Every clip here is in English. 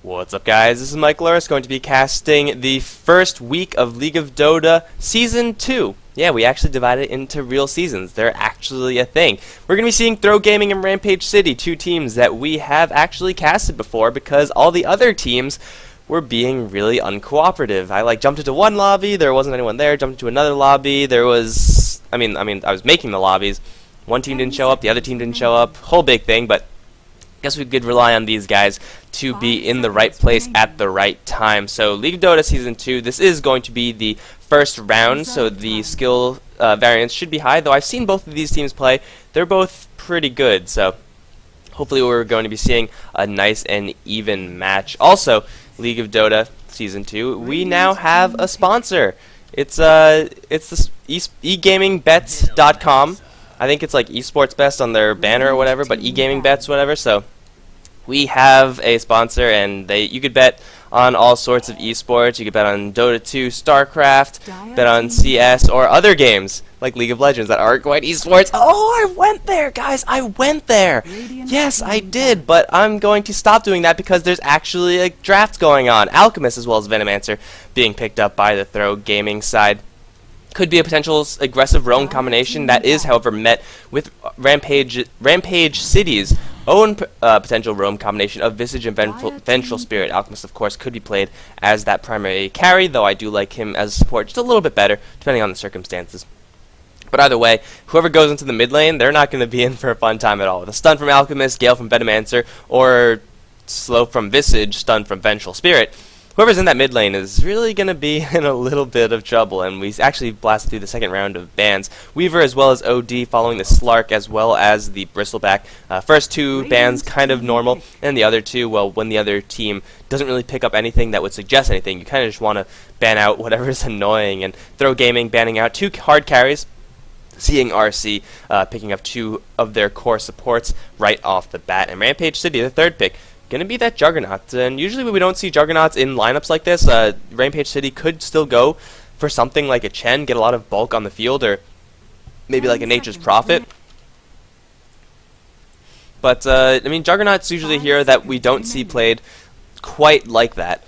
What's up, guys? This is Mike Loris, going to be casting the first week of League of Dota Season 2. Yeah, we actually divided it into real seasons. They're actually a thing. We're going to be seeing Throw Gaming and Rampage City, two teams that we have actually casted before because all the other teams were being really uncooperative. I jumped into one lobby, there wasn't anyone there, jumped into another lobby, I was making the lobbies. One team didn't show up, the other team didn't show up, whole big thing, but I guess we could rely on these guys to be in the right place at the right time. So League of Dota Season 2, this is going to be the first round, so the skill variance should be high, though I've seen both of these teams play. They're both pretty good, so hopefully we're going to be seeing a nice and even match. Also, League of Dota Season 2, we now have a sponsor. It's this egamingbets.com. I think it's like esports best on their banner or whatever, but egaming bets, whatever. So we have a sponsor, and you could bet on all sorts of esports. You could bet on Dota 2, StarCraft, bet on CS, or other games like League of Legends that aren't quite esports. Oh, I went there, guys! I went there! Yes, I did, but I'm going to stop doing that because there's actually a draft going on. Alchemist as well as Venomancer being picked up by the Throw Gaming side. Could be a potential aggressive roam combination that is, however, met with Rampage City's own potential roam combination of Visage and Vengeful Spirit. Alchemist, of course, could be played as that primary carry, though I do like him as support just a little bit better, depending on the circumstances. But either way, whoever goes into the mid lane, they're not going to be in for a fun time at all. With a stun from Alchemist, Gale from Venomancer, or slow from Visage, stun from Vengeful Spirit, whoever's in that mid lane is really going to be in a little bit of trouble, and we actually blasted through the second round of bans. Weaver as well as OD following the Slark as well as the Bristleback. First two bans kind of normal, and the other two, well, when the other team doesn't really pick up anything that would suggest anything, you kind of just want to ban out whatever's annoying, and Throw Gaming banning out two hard carries, seeing RC picking up two of their core supports right off the bat, and Rampage City, the third pick, going to be that Juggernaut. And usually when we don't see Juggernauts in lineups like this, Rampage City could still go for something like a Chen, get a lot of bulk on the field, or maybe like a Nature's Prophet. But, I mean, Juggernaut's usually a hero that we don't see played quite like that.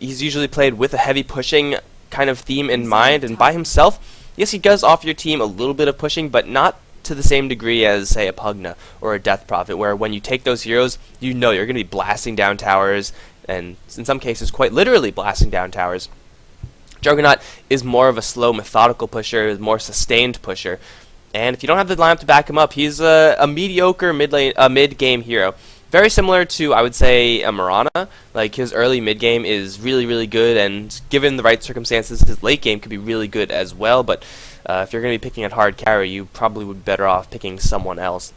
He's usually played with a heavy pushing kind of theme in mind, and by himself, yes, he does offer your team a little bit of pushing, but not to the same degree as, say, a Pugna or a Death Prophet, where when you take those heroes, you know you're going to be blasting down towers, and in some cases quite literally blasting down towers. Juggernaut is more of a slow, methodical pusher, more sustained pusher, and if you don't have the lineup to back him up, he's a mediocre mid-game hero. Very similar to, I would say, a Mirana. Like, his early mid-game is really, really good, and given the right circumstances, his late game could be really good as well, but if you're going to be picking at hard carry, you probably would be better off picking someone else.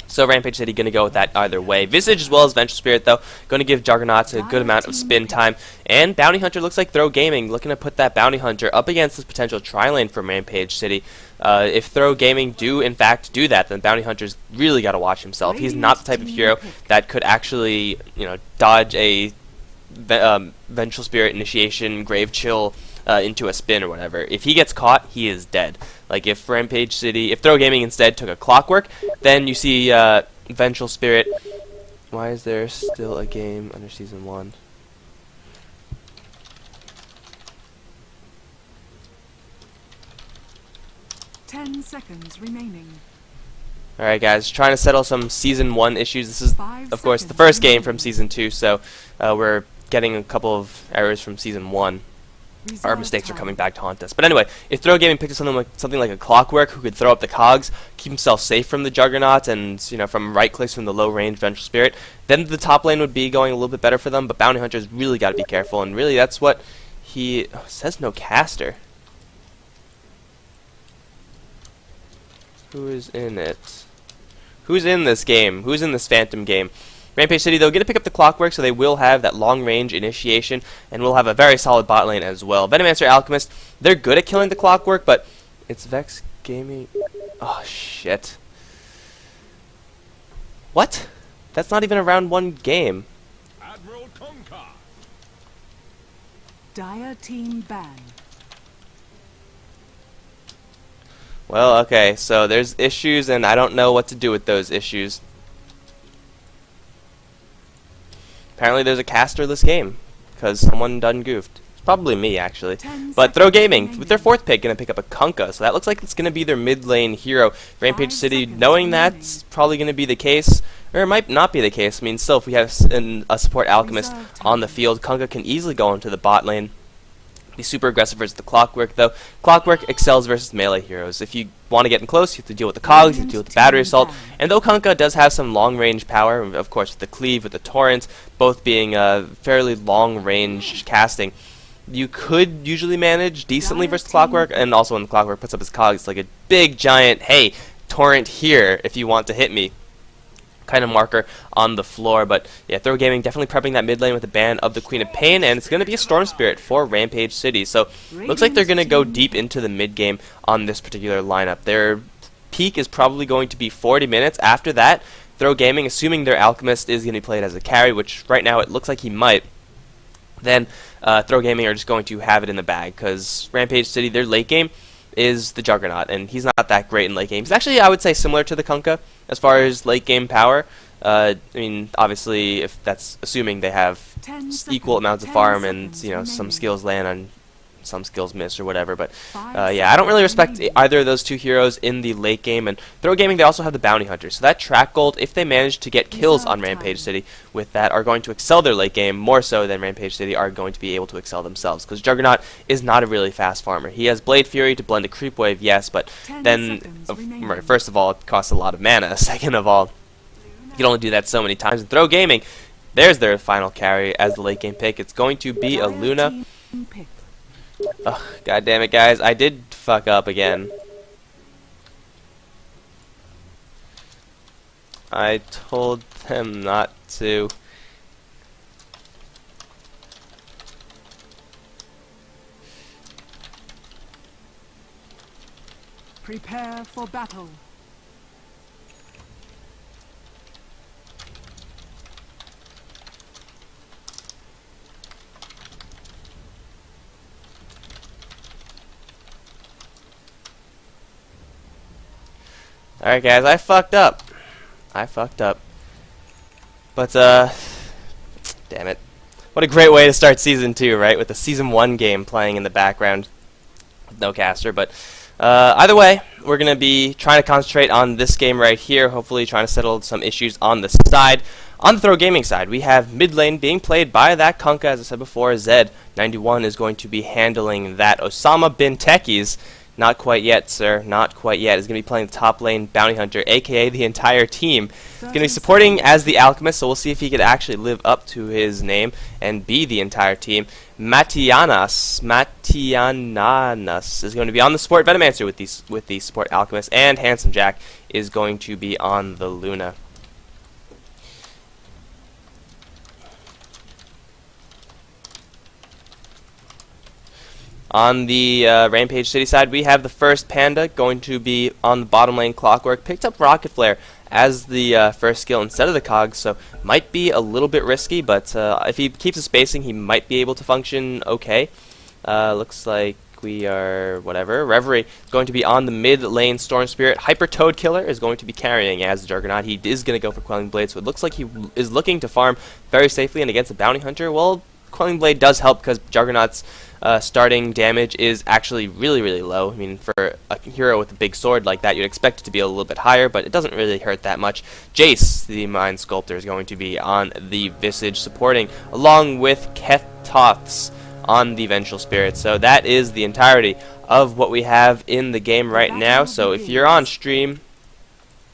So Rampage City going to go with that either way. Visage as well as Vengeful Spirit, though, going to give Juggernauts a good amount of spin time. And Bounty Hunter looks like Throw Gaming looking to put that Bounty Hunter up against this potential tri-lane from Rampage City. If Throw Gaming do, in fact, do that, then Bounty Hunter's really got to watch himself. He's not the type of hero that could actually, dodge a Vengeful Spirit initiation, Grave Chill, into a spin or whatever. If he gets caught, he is dead. Like, if Throw Gaming instead took a Clockwork, then you see Vengeful Spirit. Why is there still a game under Season 1? Ten seconds remaining. Alright, guys, trying to settle some Season 1 issues. This is, of course, the first game from Season 2, so we're getting a couple of errors from Season 1. Our mistakes are coming back to haunt us. But anyway, if Throw Gaming picked up something like a Clockwork who could throw up the cogs, keep himself safe from the Juggernauts, and from right clicks from the low range Vengeful Spirit, then the top lane would be going a little bit better for them. But Bounty Hunter's really got to be careful, and really that's what he says. No caster. Who is in it? Who's in this game? Who's in this Phantom game? Rampage City, though, going to pick up the Clockwork, so they will have that long-range initiation, and will have a very solid bot lane as well. Venomancer, Alchemist, they're good at killing the Clockwork, but it's Vex Gaming. Oh, shit. What? That's not even a round 1 game. Admiral Concar. Dire team ban. Well, okay, so there's issues, and I don't know what to do with those issues. apparently there's a casterless game because someone done goofed. It's probably me, actually. 10 But Throw seconds Gaming, remaining. with their 4th pick, going to pick up a Kunkka, so that looks like it's going to be their mid lane hero. Rampage 5 City, seconds knowing remaining. that's probably going to be the case, or it might not be the case. I mean, still, if we have a support Alchemist Reserve on the time. field, Kunkka can easily go into the bot lane. Be super aggressive versus the Clockwork, though. Clockwork excels versus melee heroes. If you want to get in close, you have to deal with the cogs, you have to deal with the battery assault. And though Kunkka does have some long-range power, of course with the cleave, with the torrent, both being fairly long-range casting, you could usually manage decently versus the Clockwork, and also when the Clockwork puts up his cogs, it's like a big, giant, hey, torrent here if you want to hit me kind of marker on the floor. But yeah, Throw Gaming definitely prepping that mid lane with the ban of the Queen of Pain, and it's going to be a Storm Spirit for Rampage City. So looks like they're going to go deep into the mid game on this particular lineup. Their peak is probably going to be 40 minutes. After that, Throw Gaming, assuming their Alchemist is going to be played as a carry, which right now it looks like he might, then Throw Gaming are just going to have it in the bag, because Rampage City, their late game is the Juggernaut, and he's not that great in late game. He's actually, I would say, similar to the Kunkka as far as late game power. I mean, obviously, if that's assuming they have 10 equal amounts of 10 farm and, seconds you know, some remaining. skills land on some skills miss or whatever. But 5 yeah, I don't really seconds respect remaining. either of those two heroes in the late game. And Throw Gaming, they also have the Bounty Hunter, so that track gold, if they manage to get kills on Reserve Rampage time. City with that, are going to excel their late game more so than Rampage City are going to be able to excel themselves, because Juggernaut is not a really fast farmer. He has Blade Fury to blend a creep wave, yes, but 10 then seconds right, remaining. first of all, it costs a lot of mana. Second of all, you can only do that so many times. And Throw Gaming, there's their final carry as the late game pick. It's going to be a Dire Luna. team pick. Ugh, God damn it, guys. I did fuck up again. I told them not to. Prepare for battle. Alright, guys, I fucked up. But, damn it. What a great way to start Season 2, right? With the Season 1 game playing in the background. No caster, but either way, we're going to be trying to concentrate on this game right here, hopefully trying to settle some issues on the side. On the Throw Gaming side, we have mid lane being played by that Kunkka, as I said before. Zed91 is going to be handling that. Osama bin Techies, not quite yet, sir, not quite yet, is going to be playing the top lane Bounty Hunter, aka the entire team. He's going to be supporting as the Alchemist, so we'll see if he could actually live up to his name and be the entire team. Matianas is going to be on the support Venomancer with the support Alchemist, and Handsome Jack is going to be on the Luna. On the Rampage City side, we have the first Panda going to be on the bottom lane Clockwork. Picked up Rocket Flare as the first skill instead of the cogs, so might be a little bit risky, but if he keeps his spacing, he might be able to function okay. Looks like we are whatever. Reverie is going to be on the mid lane Storm Spirit. Hyper Toad Killer is going to be carrying as the Juggernaut. He is going to go for Quelling Blade, so it looks like he is looking to farm very safely, and against the Bounty Hunter, well, Quelling Blade does help because Juggernaut's starting damage is actually really, really low. I mean, for a hero with a big sword like that, you'd expect it to be a little bit higher, but it doesn't really hurt that much. Jace, the Mind Sculptor, is going to be on the Visage, supporting, along with Keth on the Vengeful Spirit. So that is the entirety of what we have in the game right now. So if you're on stream,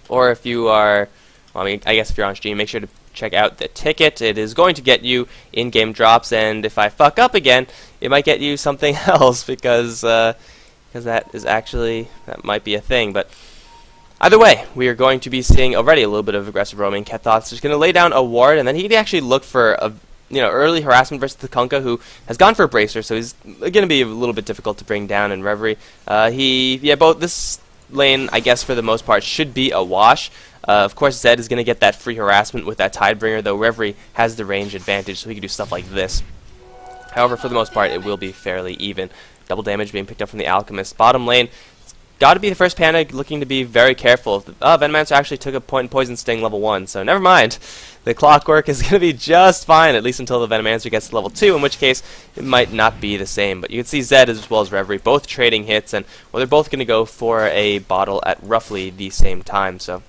or if you are, well, I mean, I guess if you're on stream, make sure to check out the ticket. It is going to get you in-game drops, and if I fuck up again, it might get you something else, because that might be a thing. But either way, we are going to be seeing already a little bit of aggressive roaming. Kethot's just going to lay down a ward, and then he can actually look for a early harassment versus the Kunkka, who has gone for a bracer, so he's going to be a little bit difficult to bring down in Reverie. Both this lane, I guess for the most part, should be a wash. Of course, Zed is going to get that free harassment with that Tidebringer, though Reverie has the range advantage, so he can do stuff like this. However, for the most part, it will be fairly even. Double damage being picked up from the Alchemist. Bottom lane, got to be the first panda looking to be very careful. Venomancer actually took a point in Poison Sting level 1, so never mind. The Clockwork is going to be just fine, at least until the Venomancer gets to level 2, in which case it might not be the same. But you can see Zed as well as Reverie both trading hits, and well, they're both going to go for a bottle at roughly the same time, so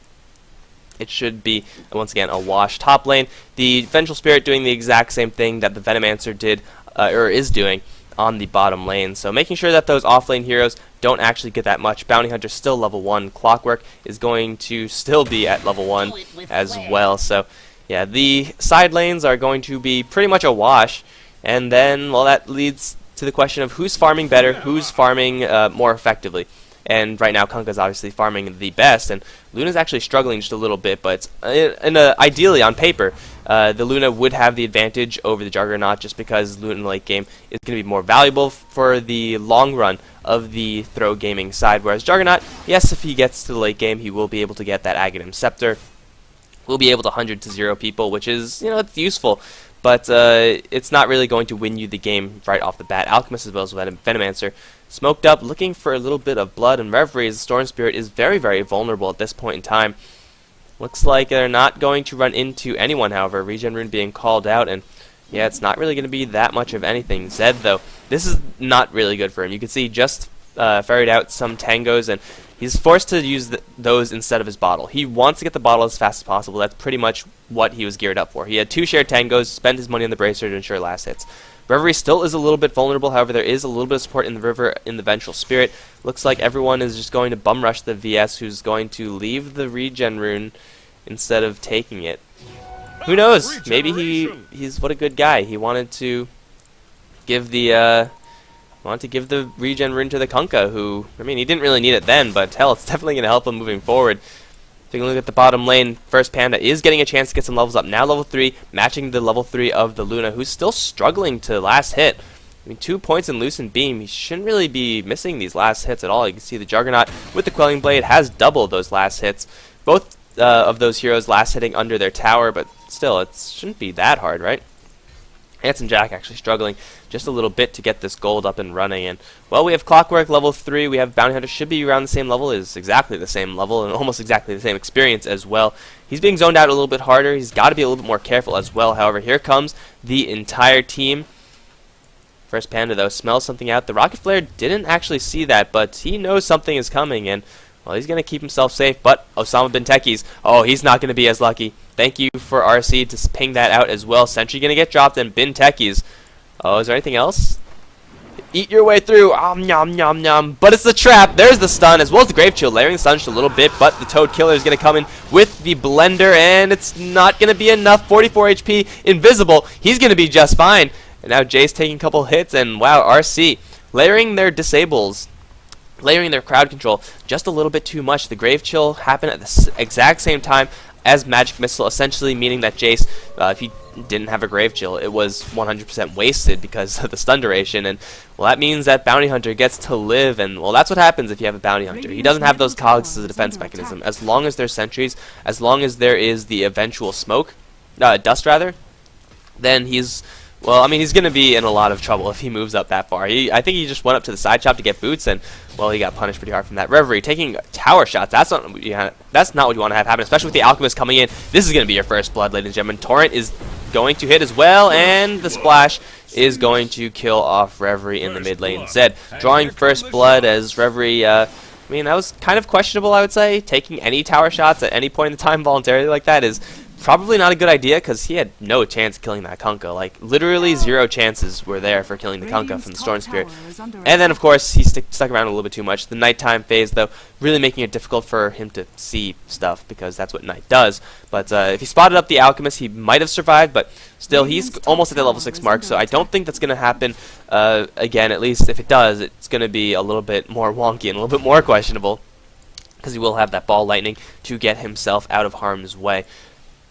it should be, once again, a wash top lane. The Vengeful Spirit doing the exact same thing that the Venomancer did, or is doing, on the bottom lane. So making sure that those off-lane heroes don't actually get that much. Bounty Hunter's still level 1. Clockwork is going to still be at level 1 as well. So yeah, the side lanes are going to be pretty much a wash. And then, well, that leads to the question of who's farming better, who's farming more effectively. And right now, Kunkka's obviously farming the best, and Luna's actually struggling just a little bit, but ideally, on paper, the Luna would have the advantage over the Juggernaut just because Luna in the late game is going to be more valuable for the long run of the throw gaming side, whereas Juggernaut, yes, if he gets to the late game, he will be able to get that Aghanim Scepter, will be able to 100 to 0 people, which is, you know, it's useful, but it's not really going to win you the game right off the bat. Alchemist as well as Venomancer smoked up, looking for a little bit of blood and Reverie, as the Storm Spirit is very, very vulnerable at this point in time. Looks like they're not going to run into anyone, however. Regen Rune being called out, and yeah, it's not really going to be that much of anything. Zed, though, this is not really good for him. You can see he just ferried out some tangos, and he's forced to use those instead of his bottle. He wants to get the bottle as fast as possible. That's pretty much what he was geared up for. He had 2 shared tangos, spent his money on the Bracer to ensure last hits. Reverie still is a little bit vulnerable, however there is a little bit of support in the river in the Vengeful Spirit. Looks like everyone is just going to bum rush the VS, who's going to leave the Regen Rune instead of taking it. Who knows? Maybe he's what a good guy. He wanted to give the Regen Rune to the Kunkka, who, I mean, he didn't really need it then, but hell, it's definitely going to help him moving forward. Taking a look at the bottom lane, first Panda is getting a chance to get some levels up. Now level 3, matching the level 3 of the Luna, who's still struggling to last hit. I mean, 2 points in Lucent Beam. He shouldn't really be missing these last hits at all. You can see the Juggernaut with the Quelling Blade has doubled those last hits. Both of those heroes last hitting under their tower, but still, it shouldn't be that hard, right? Handsome Jack actually struggling just a little bit to get this gold up and running. And, well, we have Clockwork level 3. We have Bounty Hunter should be around the same level, is exactly the same level, and almost exactly the same experience as well. He's being zoned out a little bit harder. He's got to be a little bit more careful as well. However, here comes the entire team. First Panda, though, smells something out. The Rocket Flare didn't actually see that, but he knows something is coming, and, well, he's going to keep himself safe. But Osama Bin Tekis, oh, he's not going to be as lucky. Thank you for RC to ping that out as well. Sentry going to get dropped, and Bin Tekis. Oh, is there anything else? Eat your way through. Nom nom nom. But it's the trap. There's the stun, as well as the Grave Chill. Layering the stun just a little bit, but the Toad Killer is going to come in with the Blender, and it's not going to be enough. 44 HP, invisible. He's going to be just fine. And now Jace taking a couple hits, and wow, RC layering their disables, layering their crowd control just a little bit too much. The Grave Chill happened at the exact same time as Magic Missile, essentially meaning that Jace, if he didn't have a Grave Chill, it was 100% wasted because of the stun duration, and, well, that means that Bounty Hunter gets to live, and, well, that's what happens if you have a Bounty Hunter. He doesn't have those cogs as a defense mechanism. As long as there's sentries, as long as there is the eventual smoke, dust rather, then he's, well, I mean, he's going to be in a lot of trouble if he moves up that far. I think he just went up to the side chop to get boots, and, well, he got punished pretty hard from that. Reverie taking tower shots. That's not what you want to have happen, especially with the Alchemist coming in. This is going to be your first blood, ladies and gentlemen. Torrent is going to hit as well, and the splash is going to kill off Reverie in the mid lane. Zed drawing first blood as Reverie, I mean, that was kind of questionable, I would say. Taking any tower shots at any point in time voluntarily like that is probably not a good idea, because he had no chance of killing that Kunkka. Like, literally 0 chances were there for killing the Kunkka from the Storm Spirit. And then, of course, he stuck around a little bit too much. The nighttime phase, though, really making it difficult for him to see stuff, because that's what night does. But if he spotted up the Alchemist, he might have survived, but still, he's almost at the level 6 mark, so I don't think that's going to happen again. At least, if it does, it's going to be a little bit more wonky and a little bit more questionable, because he will have that ball lightning to get himself out of harm's way.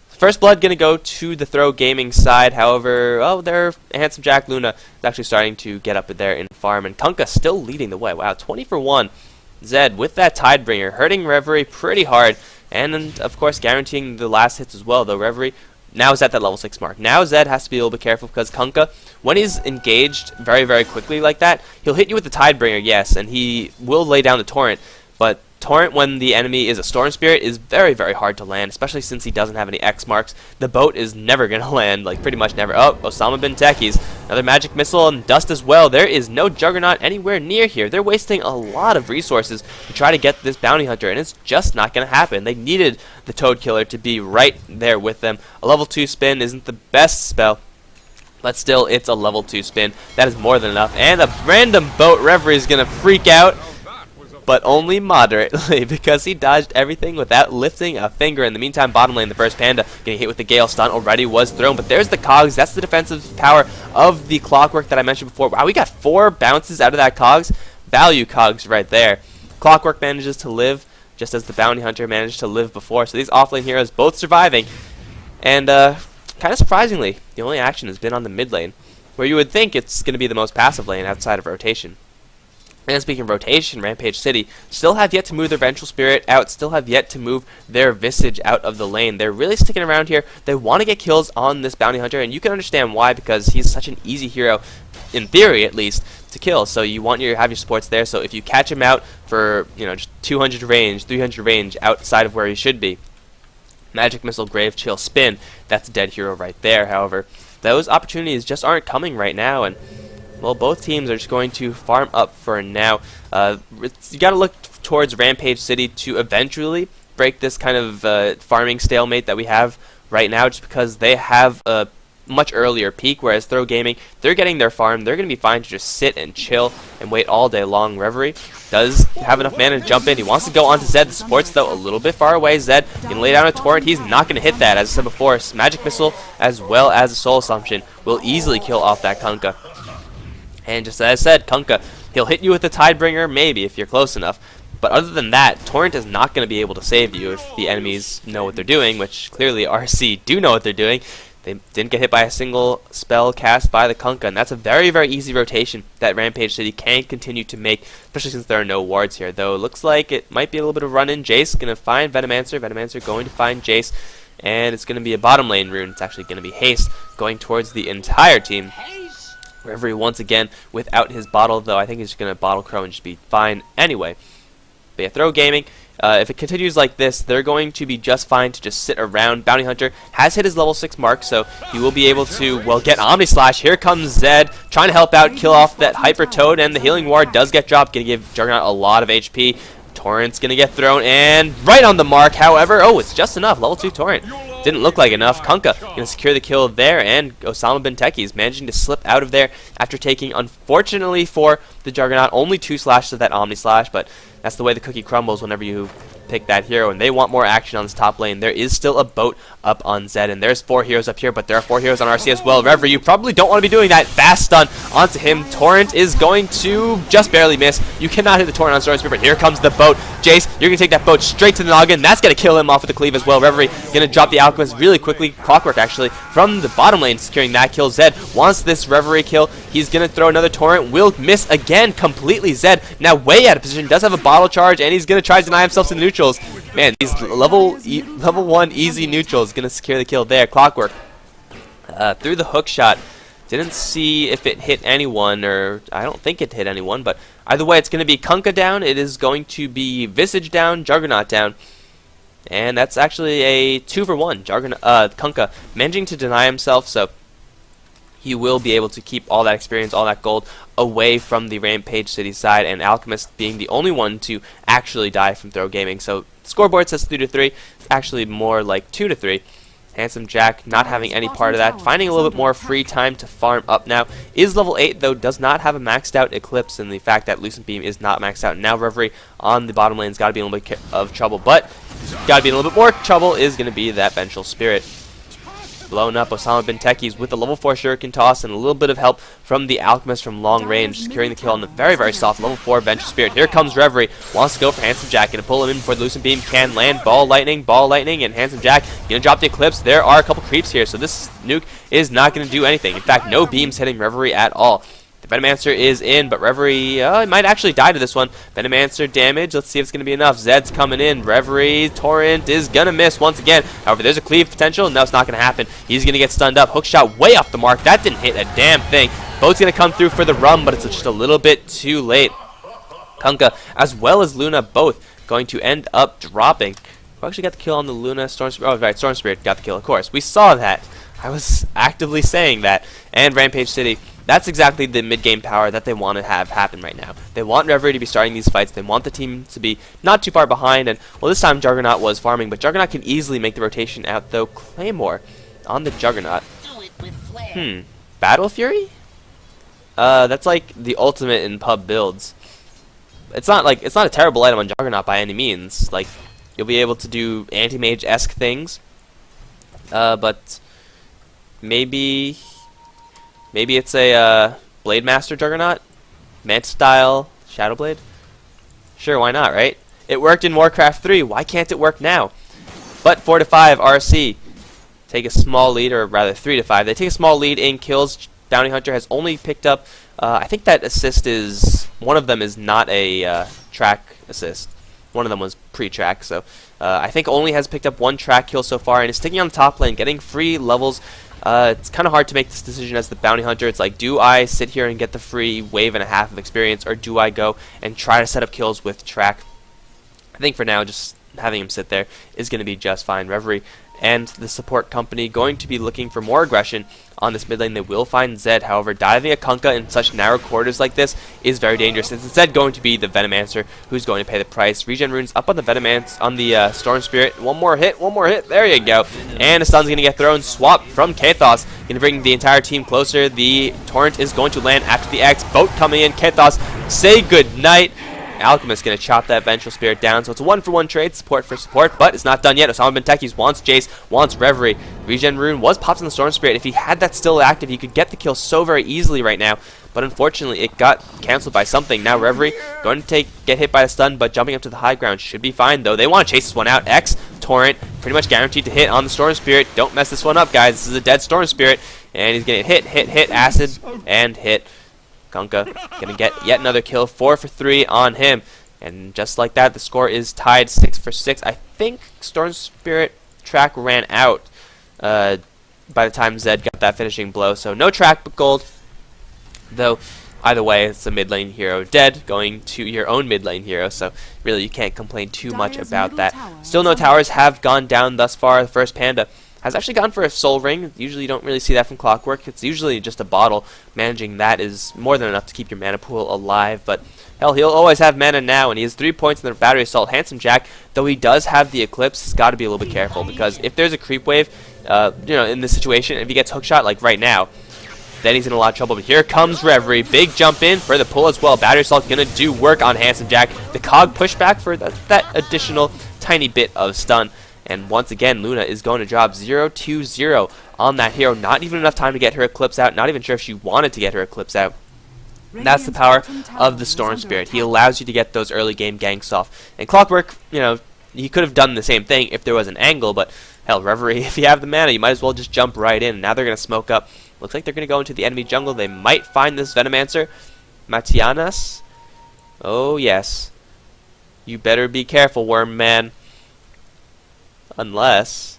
First blood going to go to the throw gaming side. However, oh, their Handsome Jack Luna is actually starting to get up there in farm, and Kunkka still leading the way. Wow, 20 for 1. Zed with that Tidebringer, hurting Reverie pretty hard, and of course guaranteeing the last hits as well, though Reverie now is at that level 6 mark. Now Zed has to be a little bit careful, because Kunkka, when he's engaged very, very quickly like that, he'll hit you with the Tidebringer, yes, and he will lay down the Torrent, But Torrent, when the enemy is a Storm Spirit, is very, very hard to land, especially since he doesn't have any X marks. The boat is never going to land, like pretty much never. Oh, Osama bin Techies. Another magic missile and dust as well. There is no Juggernaut anywhere near here. They're wasting a lot of resources to try to get this Bounty Hunter, and it's just not going to happen. They needed the Toad Killer to be right there with them. A level 2 spin isn't the best spell, but still, it's a level 2 spin. That is more than enough. And a random boat Reverie is going to freak out, but only moderately, because he dodged everything without lifting a finger. In the meantime, bottom lane, the first Panda getting hit with the Gale stun already was thrown, but there's the Cogs. That's the defensive power of the Clockwork that I mentioned before. Wow, we got 4 bounces out of that Cogs. Value Cogs right there. Clockwork manages to live, just as the Bounty Hunter managed to live before. So these offlane heroes both surviving, and kind of surprisingly, the only action has been on the mid lane, where you would think it's going to be the most passive lane outside of rotation. And speaking of rotation, Rampage City still have yet to move their Vengeful Spirit out, still have yet to move their Visage out of the lane. They're really sticking around here. They want to get kills on this Bounty Hunter, and you can understand why, because he's such an easy hero, in theory at least, to kill. So you want to have your supports there, so if you catch him out for, you know, just 200 range, 300 range outside of where he should be, Magic Missile, Grave Chill, Spin, that's a dead hero right there. However, those opportunities just aren't coming right now, and well, both teams are just going to farm up for now. You got to look towards Rampage City to eventually break this kind of farming stalemate that we have right now, just because they have a much earlier peak, whereas Throw Gaming, they're getting their farm. They're going to be fine to just sit and chill and wait all day long. Reverie does have enough mana to jump in. He wants to go onto Zed. The support's, though, a little bit far away. Zed can lay down a Torrent. He's not going to hit that. As I said before, Magic Missile as well as a Soul Assumption will easily kill off that Kunkka. And just as I said, Kunkka, he'll hit you with the Tidebringer, maybe, if you're close enough. But other than that, Torrent is not going to be able to save you if the enemies know what they're doing, which clearly RC do know what they're doing. They didn't get hit by a single spell cast by the Kunkka, and that's a very, very easy rotation that Rampage City can continue to make, especially since there are no wards here. Though it looks like it might be a little bit of run-in. Jace going to find Venomancer. Venomancer going to find Jace, and it's going to be a bottom lane rune. It's actually going to be Haste going towards the entire team. Reverie once again without his bottle, though I think he's just going to bottle Crow and just be fine anyway. But yeah, Throw Gaming, if it continues like this, they're going to be just fine to just sit around. Bounty Hunter has hit his level 6 mark, so he will be able to, well, get Omni Slash. Here comes Zed, trying to help out, kill off that Hyper Toad, and the Healing Ward does get dropped, going to give Juggernaut a lot of HP. Torrent's going to get thrown, and right on the mark, however, oh, it's just enough. Level 2 Torrent. Didn't look like enough. Kunkka going to secure the kill there, and Osama bin Techies managing to slip out of there after taking, unfortunately for the Juggernaut, only 2 slashes of that Omni Slash, but that's the way the cookie crumbles whenever you pick that hero, and they want more action on this top lane. There is still a boat up on Zed, and there's 4 heroes up here, but there are 4 heroes on RC as well. Reverie, you probably don't want to be doing that. Fast stun onto him. Torrent is going to just barely miss. You cannot hit the Torrent on Storm Spirit, but here comes the boat. Jace, you're going to take that boat straight to the noggin. That's going to kill him off with the cleave as well. Reverie going to drop the Alchemist really quickly. Clockwork, actually, from the bottom lane, securing that kill. Zed wants this Reverie kill. He's going to throw another Torrent. Will miss again completely. Zed, now way out of position, does have a bottle charge, and he's going to try to deny himself to the neutrals. Man, these level 1 easy neutrals going to secure the kill there. Clockwork through the hook shot. Didn't see if it hit anyone, or I don't think it hit anyone, but either way, it's going to be Kunkka down. It is going to be Visage down, Juggernaut down. And that's actually a 2-for-1. Kunkka managing to deny himself, so he will be able to keep all that experience, all that gold away from the Rampage City side, and Alchemist being the only one to actually die from Throw Gaming. So scoreboard says 3-3. It's actually more like 2-3. Handsome Jack not having any part of that, finding a little bit more free time to farm up now. Is level 8, though, does not have a maxed out Eclipse, and the fact that Lucent Beam is not maxed out. Now Reverie on the bottom lane's got to be in a little bit of trouble, but got to be in a little bit more trouble is going to be that Vengeful Spirit. Blown up, Osama bin Techies with the level 4 Shuriken Toss and a little bit of help from the Alchemist from long range, securing the kill on the very, very soft level 4 Vengeful Spirit. Here comes Reverie, wants to go for Handsome Jack, and to pull him in before the Lucent Beam can land. Ball Lightning, and Handsome Jack gonna drop the Eclipse. There are a couple creeps here, so this nuke is not gonna do anything. In fact, no beams hitting Reverie at all. The Venomancer is in, but Reverie might actually die to this one. Venomancer damage, let's see if it's going to be enough. Zed's coming in. Reverie, Torrent is going to miss once again. However, there's a cleave potential. No, it's not going to happen. He's going to get stunned up. Hookshot way off the mark. That didn't hit a damn thing. Boat's going to come through for the run, but it's just a little bit too late. Kunkka as well as Luna both going to end up dropping. Who actually got the kill on the Luna? Storm Spirit. Oh, right, Storm Spirit got the kill, of course. We saw that. I was actively saying that. And Rampage City, that's exactly the mid-game power that they want to have happen right now. They want Reverie to be starting these fights. They want the team to be not too far behind. And, well, this time Juggernaut was farming, but Juggernaut can easily make the rotation out, though. Claymore on the Juggernaut. Battle Fury? That's like the ultimate in pub builds. It's not a terrible item on Juggernaut by any means. Like, you'll be able to do anti-mage-esque things. But maybe it's a Blade Master Juggernaut? Manta style Shadow Blade? Sure, why not, right? It worked in Warcraft 3, why can't it work now? But 4 to 5 RC take a small lead, or rather 3 to 5. They take a small lead in kills. Bounty Hunter has only picked up, I think that assist is, one of them is not a track assist. One of them was pre-track, so I think only has picked up 1 track kill so far and is sticking on the top lane, getting free levels. It's kind of hard to make this decision as the Bounty Hunter. It's like, do I sit here and get the free wave and a half of experience, or do I go and try to set up kills with track? I think for now, just having him sit there is going to be just fine. Reverie and the support company going to be looking for more aggression on this mid lane. They will find Zed. However, diving a Kunkka in such narrow quarters like this is very dangerous. It's instead going to be the Venomancer who's going to pay the price. Regen runes up on the Venomancer, on the Storm Spirit. One more hit. There you go. And a stun's going to get thrown. Swap from Kathos. Going to bring the entire team closer. The Torrent is going to land after the X. Boat coming in. Kathos, say goodnight. Alchemist going to chop that Vengeful Spirit down, so it's a 1-for-1 trade, support for support, but it's not done yet. Osama Bentekis wants Jace, wants Reverie. Regen Rune was popped on the Storm Spirit. If he had that still active, he could get the kill so very easily right now, but unfortunately it got cancelled by something. Now Reverie going to get hit by the stun, but jumping up to the high ground should be fine, though. They want to chase this one out. X, Torrent, pretty much guaranteed to hit on the Storm Spirit. Don't mess this one up, guys. This is a dead Storm Spirit, and he's going to hit, acid, and hit. Kunkka going to get yet another kill, 4 for 3 on him. And just like that, the score is tied 6 for 6. I think Storm Spirit track ran out by the time Zed got that finishing blow. So no track but gold. Though, either way, it's a mid lane hero dead, going to your own mid lane hero. So really, you can't complain too much about that. Still no towers have gone down thus far. The first Panda has actually gone for a soul ring. Usually you don't really see that from Clockwork. It's usually just a bottle. Managing that is more than enough to keep your mana pool alive, but hell, he'll always have mana now, and he has 3 points in the battery assault. Handsome Jack, though he does have the Eclipse, has got to be a little bit careful, because if there's a creep wave, in this situation, if he gets hookshot like right now, then he's in a lot of trouble. But here comes Reverie. Big jump in for the pull as well. Battery assault going to do work on Handsome Jack. The cog pushback for that additional tiny bit of stun. And once again, Luna is going to drop 0-2-0 on that hero. Not even enough time to get her Eclipse out. Not even sure if she wanted to get her Eclipse out. And that's the power of the Storm Spirit. He allows you to get those early game ganks off. And Clockwork, he could have done the same thing if there was an angle, but hell, Reverie, if you have the mana, you might as well just jump right in. Now they're going to smoke up. Looks like they're going to go into the enemy jungle. They might find this Venomancer. Matianas? Oh, yes. You better be careful, Worm Man. Unless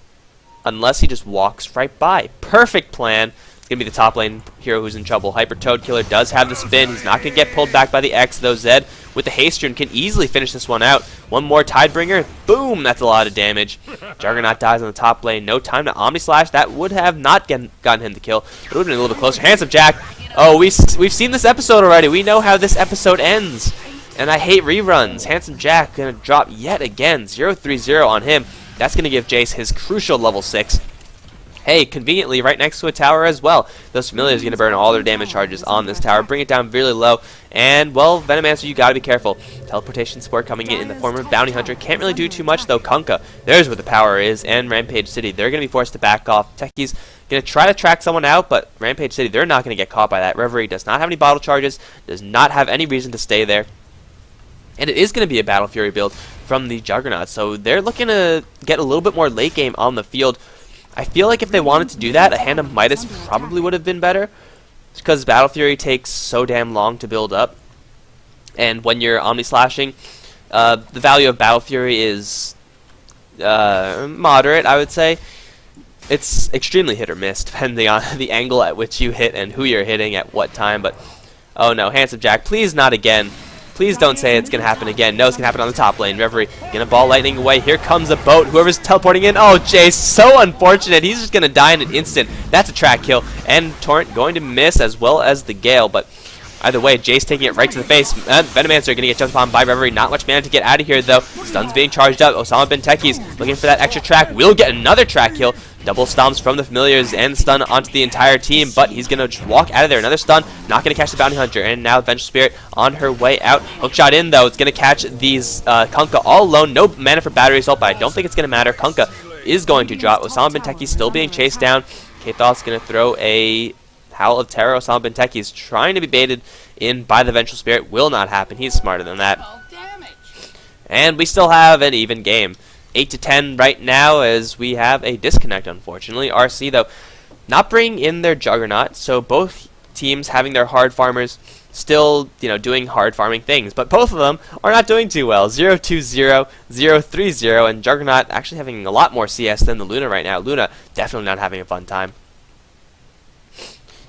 he just walks right by. Perfect plan. It's going to be the top lane hero who's in trouble. Hyper Toad Killer does have the spin. He's not going to get pulled back by the X, though. Zed with the haste rune can easily finish this one out. One more Tidebringer. Boom! That's a lot of damage. Juggernaut dies on the top lane. No time to Omni Slash. That would have not gotten him the kill. But it would have been a little bit closer. Handsome Jack. Oh, we've seen this episode already. We know how this episode ends. And I hate reruns. Handsome Jack going to drop yet again. 0-3-0 on him. That's going to give Jace his crucial level 6. Hey, conveniently, right next to a tower as well. Those Familiars are going to burn all their damage charges on this tower, bring it down really low. And, well, Venomancer, you got to be careful. Teleportation support coming in the form of Bounty Hunter. Can't really do too much, though. Kunkka, there's where the power is, and Rampage City. They're going to be forced to back off. Techies going to try to track someone out, but Rampage City, they're not going to get caught by that. Reverie does not have any bottle charges, does not have any reason to stay there. And it is going to be a Battle Fury build from the Juggernaut, so they're looking to get a little bit more late game on the field. I feel like if they wanted to do that, a Hand of Midas probably would have been better, because Battle Fury takes so damn long to build up. And when you're Omni-slashing, the value of Battle Fury is moderate, I would say. It's extremely hit or miss, depending on the angle at which you hit and who you're hitting at what time. But, oh no, Handsome Jack, please not again. Please don't say it's going to happen again. No, it's going to happen on the top lane. Reverie going to ball lightning away. Here comes a boat. Whoever's teleporting in. Oh, Jace, so unfortunate. He's just going to die in an instant. That's a track kill. And Torrent going to miss as well as the Gale. But either way, Jace taking it right to the face. Venomancer going to get jumped upon by Reverie. Not much mana to get out of here, though. Stun's being charged up. Osama Benteki's looking for that extra track. Will get another track kill. Double stomps from the familiars and stun onto the entire team, but he's going to walk out of there. Another stun, not going to catch the bounty hunter. And now Vengeful Spirit on her way out. Hookshot in, though. It's going to catch these Kunkka all alone. No mana for battery assault, but I don't think it's going to matter. Kunkka is going to drop. Osama Benteki still being chased down. Kathoth's going to throw a Howl of Terror. Osama Benteki is trying to be baited in by the Vengeful Spirit. Will not happen. He's smarter than that. And we still have an even game. 8-10 right now as we have a disconnect, unfortunately. RC, though, not bringing in their Juggernaut, so both teams having their hard farmers still, doing hard farming things. But both of them are not doing too well. 0-2-0, 0-3-0, and Juggernaut actually having a lot more CS than the Luna right now. Luna definitely not having a fun time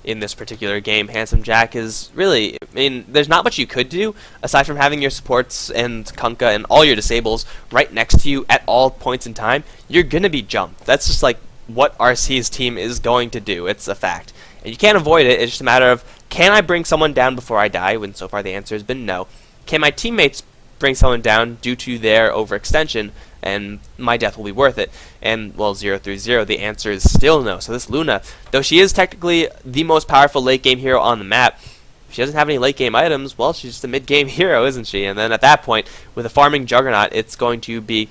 in this particular game. Handsome Jack is really, there's not much you could do aside from having your supports and Kunkka and all your disables right next to you at all points in time. You're going to be jumped. That's just like what RC's team is going to do. It's a fact. And you can't avoid it. It's just a matter of, can I bring someone down before I die? When so far the answer has been no. Can my teammates bring someone down due to their overextension? And my death will be worth it. And, well, 0-3-0, the answer is still no. So this Luna, though she is technically the most powerful late game hero on the map, if she doesn't have any late game items, well, she's just a mid game hero, isn't she? And then at that point, with a farming Juggernaut, it's going to be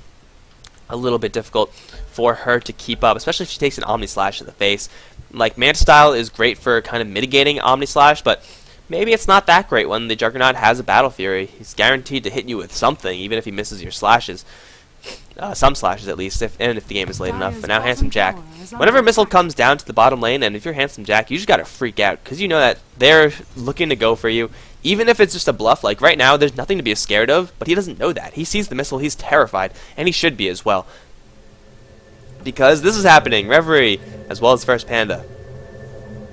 a little bit difficult for her to keep up, especially if she takes an Omni Slash to the face. Like, Manta Style is great for kind of mitigating Omni Slash, but maybe it's not that great when the Juggernaut has a Battle Fury. He's guaranteed to hit you with something, even if he misses your slashes. Some slashes at least, if the game is late enough. But now Handsome Jack, whenever a missile comes down to the bottom lane, and if you're Handsome Jack, you just gotta freak out, because you know that they're looking to go for you, even if it's just a bluff. Like right now, there's nothing to be scared of, but he doesn't know that. He sees the missile, he's terrified, and he should be as well, because this is happening. Reverie, as well as First Panda,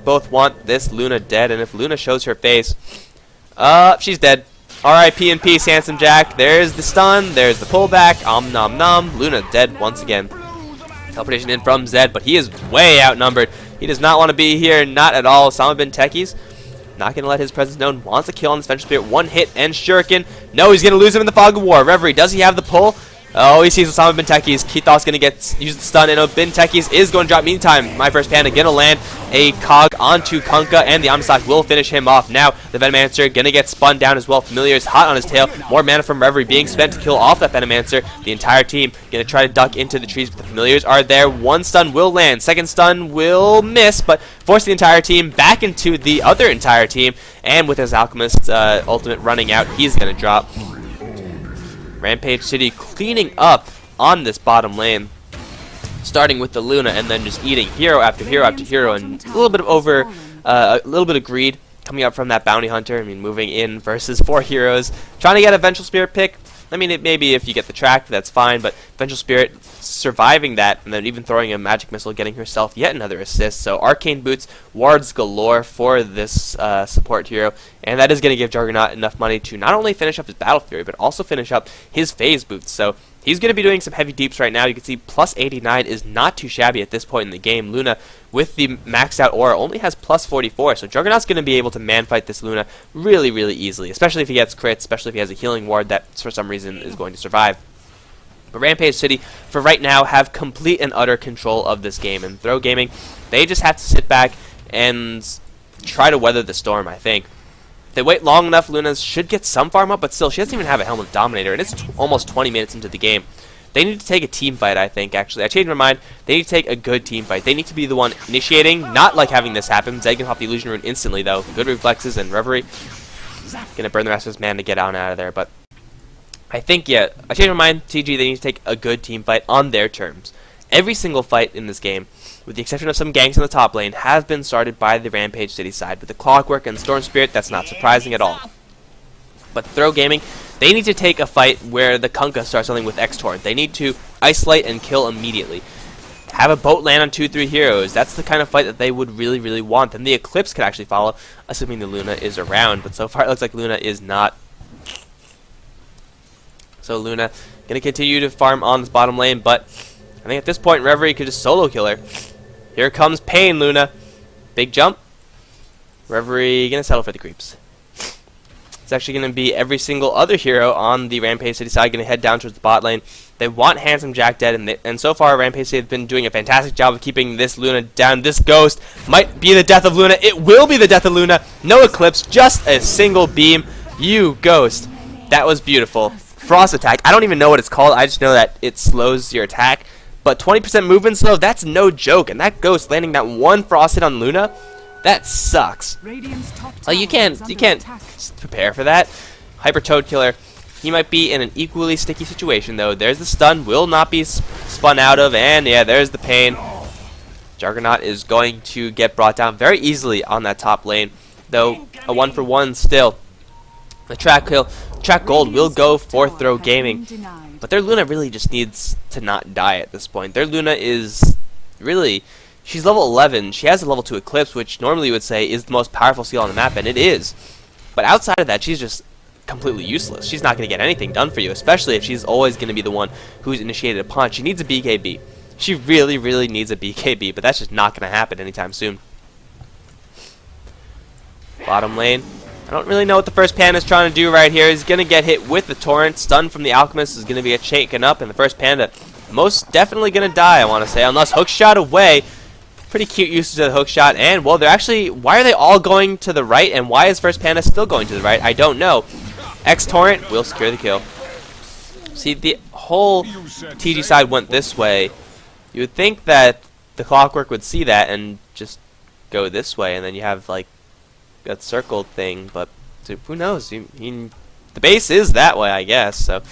both want this Luna dead, and if Luna shows her face, she's dead. R.I.P. in peace, Handsome Jack. There's the stun, there's the pullback, nom nom. Luna dead once again. Teleportation in from Zed, but he is way outnumbered. He does not want to be here, not at all. Osama Benteki's not going to let his presence known. Wants a kill on this Vengeful Spirit. One hit and Shuriken. No, he's going to lose him in the Fog of War. Reverie, does he have the pull? Oh, he sees Osama Benteki's. Kathoth's going to use the stun, and Benteki's is going to drop. Meantime, my First Panda going to land a cog onto Kunkka, and the Omnistock will finish him off. Now, the Venomancer going to get spun down as well. Familiar is hot on his tail. More mana from Reverie being spent to kill off that Venomancer. The entire team going to try to duck into the trees, but the Familiars are there. One stun will land. Second stun will miss, but force the entire team back into the other entire team. And with his Alchemist ultimate running out, he's going to drop. Rampage City cleaning up on this bottom lane, starting with the Luna and then just eating hero after hero after hero, and a little bit of greed coming up from that bounty hunter. Moving in versus 4 heroes, trying to get a Vengeful Spirit pick. Maybe if you get the track, that's fine, but Vengeful Spirit surviving that, and then even throwing a magic missile, getting herself yet another assist. So Arcane Boots, wards galore for this support hero, and that is going to give Juggernaut enough money to not only finish up his Battle Fury, but also finish up his phase boots. So he's going to be doing some heavy deeps right now. You can see plus 89 is not too shabby at this point in the game. Luna, with the maxed out aura, only has plus 44, so Juggernaut's going to be able to man-fight this Luna really, really easily, especially if he gets crits, especially if he has a healing ward that, for some reason, is going to survive. But Rampage City, for right now, have complete and utter control of this game. And Throw Gaming, they just have to sit back and try to weather the storm, I think. If they wait long enough, Luna should get some farm up, but still, she doesn't even have a Helm of Dominator, and it's almost 20 minutes into the game. They need to take a team fight, I think, actually. I changed my mind. They need to take a good team fight. They need to be the one initiating, not like having this happen. Zed can hop the Illusion Rune instantly, though. Good reflexes, and Reverie gonna burn the rest of his mana to get out of there, but I think, yeah, I changed my mind. TG, they need to take a good team fight on their terms. Every single fight in this game, with the exception of some ganks in the top lane, have been started by the Rampage City side. With the Clockwork and Storm Spirit, that's not surprising at all. But Throw Gaming, they need to take a fight where the Kunkka starts something with X-Torrent. They need to isolate and kill immediately. Have a boat land on 2-3 heroes. That's the kind of fight that they would really, really want. Then the Eclipse could actually follow, assuming the Luna is around. But so far, it looks like Luna is not. So Luna gonna continue to farm on this bottom lane, but I think at this point Reverie could just solo kill her. Here comes Pain, Luna. Big jump. Reverie gonna settle for the creeps. It's actually going to be every single other hero on the Rampage City side going to head down towards the bot lane. They want Handsome Jack dead, and so far Rampage City has been doing a fantastic job of keeping this Luna down. This Ghost might be the death of Luna. It will be the death of Luna. No Eclipse, just a single beam. You Ghost. That was beautiful. Frost attack. I don't even know what it's called. I just know that it slows your attack. But 20% movement slow, that's no joke. And that Ghost landing that one Frost hit on Luna, that sucks. Like you can't prepare for that. Hyper Toad Killer. He might be in an equally sticky situation though. There's the stun, will not be spun out of, and yeah, there's the pain. Juggernaut is going to get brought down very easily on that top lane, though a 1-for-1 still. The track gold will go for Throw Gaming, but their Luna really just needs to not die at this point. Their Luna is really, she's level 11. She has a level 2 Eclipse, which normally you would say is the most powerful skill on the map, and it is. But outside of that, she's just completely useless. She's not going to get anything done for you, especially if she's always going to be the one who's initiated a punch. She needs a BKB. She really, really needs a BKB, but that's just not going to happen anytime soon. Bottom lane. I don't really know what the first Panda is trying to do right here. He's going to get hit with the Torrent. Stun from the Alchemist is going to be shaken up, and the first Panda most definitely going to die, I want to say, unless hookshot away. Pretty cute usage of the hookshot, and well, they're actually, why are they all going to the right, and why is first Panda still going to the right? I don't know. X-Torrent will secure the kill. See, the whole TG side went this way. You would think that the Clockwork would see that and just go this way, and then you have like that circled thing, but who knows? The base is that way, I guess. So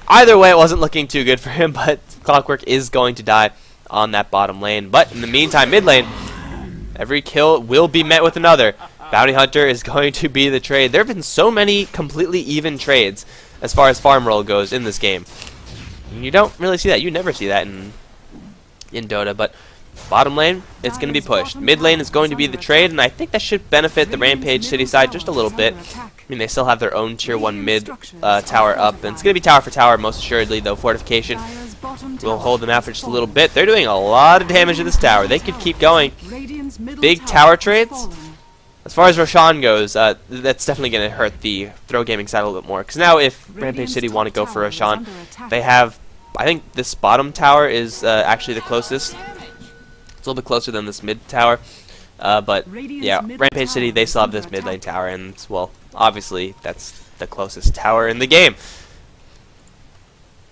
either way, it wasn't looking too good for him, but Clockwork is going to die on that bottom lane. But in the meantime, mid lane, every kill will be met with another. Bounty Hunter is going to be the trade. There have been so many completely even trades as far as farm roll goes in this game. And you don't really see that. You never see that in Dota, but bottom lane, it's going to be pushed. Mid lane is going to be the trade, and I think that should benefit the Rampage City side just a little bit. I mean, they still have their own tier 1 mid tower up, and it's going to be tower for tower most assuredly, though Fortification will hold them out for just a little bit. They're doing a lot of damage to this tower. They could keep going. Big tower trades. As far as Roshan goes, that's definitely going to hurt the Throw Gaming side a little bit more, because now if Rampage City want to go for Roshan, they have, I think this bottom tower is actually the closest. It's a little bit closer than this mid tower, but yeah, Rampage City, they still have this mid lane tower, and well, obviously that's the closest tower in the game.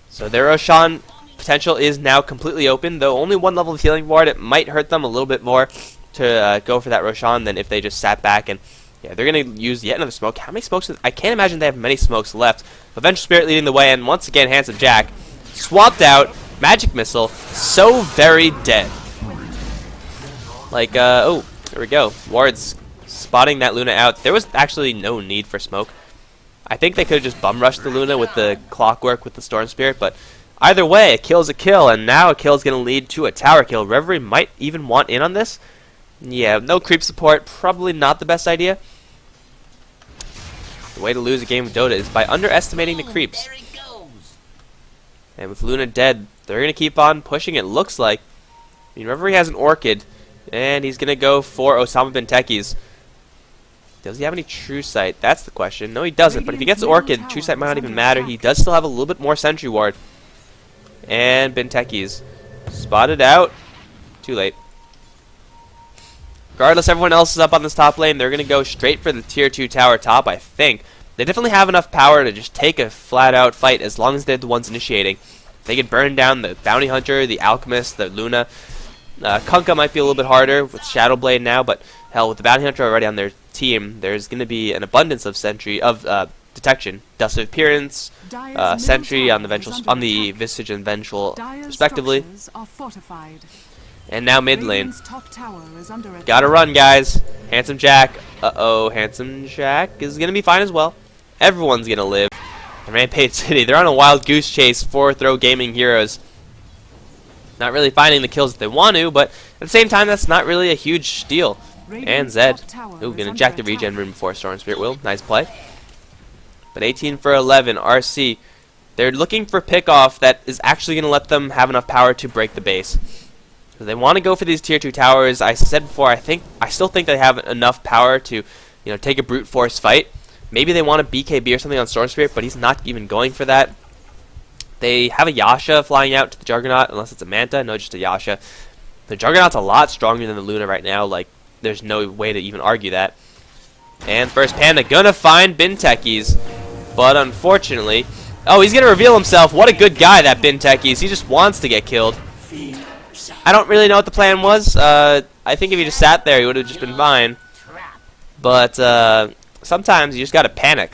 So their Roshan potential is now completely open, though only one level of healing ward. It might hurt them a little bit more to go for that Roshan than if they just sat back, and yeah, they're going to use yet another smoke. How many smokes? I can't imagine they have many smokes left. Vengeful Spirit leading the way, and once again, Handsome Jack swapped out. Magic Missile, so very dead. Like, oh, there we go. Ward's spotting that Luna out. There was actually no need for smoke. I think they could have just bum rushed the Luna with the Clockwork with the Storm Spirit, but either way, a kill's a kill, and now a kill is going to lead to a tower kill. Reverie might even want in on this. Yeah, no creep support, probably not the best idea. The way to lose a game of Dota is by underestimating the creeps. And with Luna dead, they're going to keep on pushing, it looks like. I mean, Reverie has an Orchid, and he's going to go for Osama Bin Teki's. Does he have any True Sight? That's the question. No, he doesn't, but if he gets the Orchid, True Sight might not even matter. He does still have a little bit more Sentry Ward. And Bin Teki's spotted out. Too late. Regardless, everyone else is up on this top lane. They're going to go straight for the tier 2 tower top, I think. They definitely have enough power to just take a flat-out fight as long as they're the ones initiating. They can burn down the Bounty Hunter, the Alchemist, the Luna. Kunkka might be a little bit harder with Shadow Blade now, but hell, with the Bounty Hunter already on their team, there's going to be an abundance of detection. Dust of Appearance, Sentry on the Visage and Vengeful, respectively. And now mid lane. Gotta run, guys. Handsome Jack. Uh-oh, Handsome Jack is going to be fine as well. Everyone's going to live. And Rampage City, they're on a wild goose chase for Throw Gaming heroes. Not really finding the kills that they want to, but at the same time, that's not really a huge deal. And Zed. Ooh, going to jack the regen room before Storm Spirit will. Nice play. But 18 for 11, RC. They're looking for pick-off that is actually going to let them have enough power to break the base. So they want to go for these tier 2 towers. I said before, I still think they have enough power to, take a brute force fight. Maybe they want a BKB or something on Storm Spirit, but he's not even going for that. They have a Yasha flying out to the Juggernaut, unless it's a Manta. No, just a Yasha. The Juggernaut's a lot stronger than the Luna right now. Like, there's no way to even argue that. And first Panda gonna find Bintechies, but unfortunately, oh, he's gonna reveal himself. What a good guy that Bintechies. He just wants to get killed. I don't really know what the plan was. I think if he just sat there, he would have just been fine. But sometimes you just gotta panic.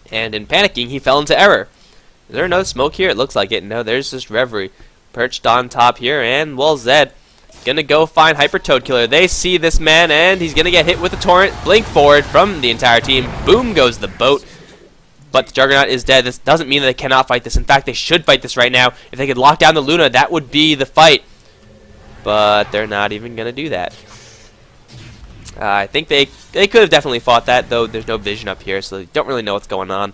And in panicking, he fell into error. Is there no smoke here? It looks like it. No, there's just Reverie perched on top here, and well, Zed gonna go find Hyper Toad Killer. They see this man, and he's gonna get hit with a torrent. Blink forward from the entire team. Boom goes the boat. But the Juggernaut is dead. This doesn't mean that they cannot fight this. In fact, they should fight this right now. If they could lock down the Luna, that would be the fight. But they're not even gonna do that. I think they could have definitely fought that, though there's no vision up here, so they don't really know what's going on.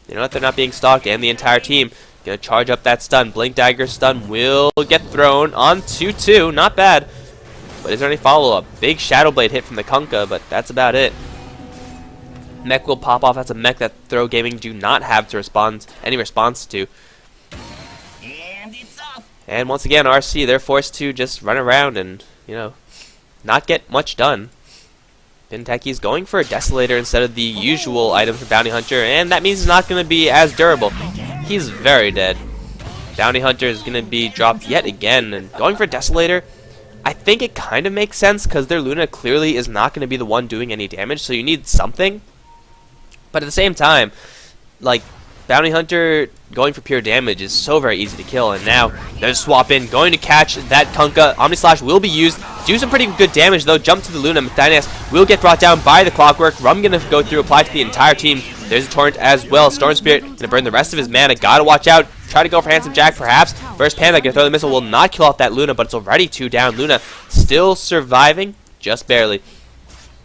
You know what? They're not being stalked, and the entire team gonna charge up that stun. Blink Dagger stun will get thrown on 2-2. Not bad. But is there any follow-up? Big Shadow Blade hit from the Kunkka, but that's about it. Mech will pop off. That's a mech that Throw Gaming do not have to any response to. And it's off. And once again, RC, they're forced to just run around and, not get much done. Bintechies going for a Desolator instead of the usual item for Bounty Hunter, and that means he's not going to be as durable. He's very dead. Bounty Hunter is going to be dropped yet again, and going for a Desolator, I think it kind of makes sense because their Luna clearly is not going to be the one doing any damage, so you need something. But at the same time, like, Bounty Hunter going for pure damage is so very easy to kill, and now there's swap in, going to catch that Kunkka. Omni Slash will be used, do some pretty good damage though, jump to the Luna. Dynas will get brought down by the Clockwork. Rum gonna go through, apply to the entire team. There's a Torrent as well. Storm Spirit gonna burn the rest of his mana, gotta watch out. Try to go for Handsome Jack perhaps. First Panda gonna throw the missile, will not kill off that Luna, but it's already 2 down. Luna still surviving, just barely.